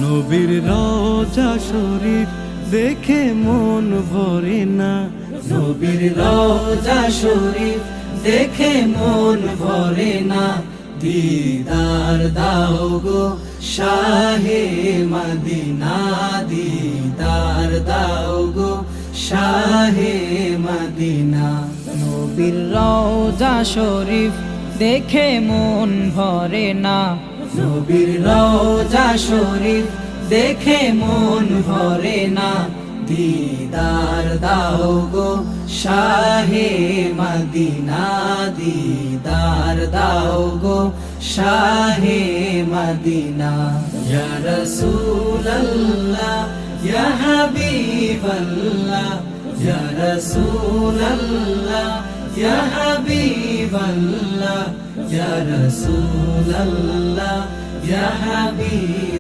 নবীর রওজা শরীফ দেখে মন ভরে না, নবীর রওজা শরীফ দেখে মন ভরে না। দিদার দাও গো শাহে মদিনা, দিদার দাও গো শাহে মদিনা। নবীর রওজা শরীফ দেখে মন ভরে না, নবীর রওজা শরীফ দেখে মন ভরে না। দিদার দাও গো শাহে মদিনা, দিদার দাও গো শাহে মদিনা। ইয়া রাসূলাল্লাহ ইয়া হাবিবাল্লাহ, ইয়া রাসূলাল্লাহ ইয়া হাবিবাল্লাহ, ইয়া রাসূলাল্লাহ ইয়া হাবিব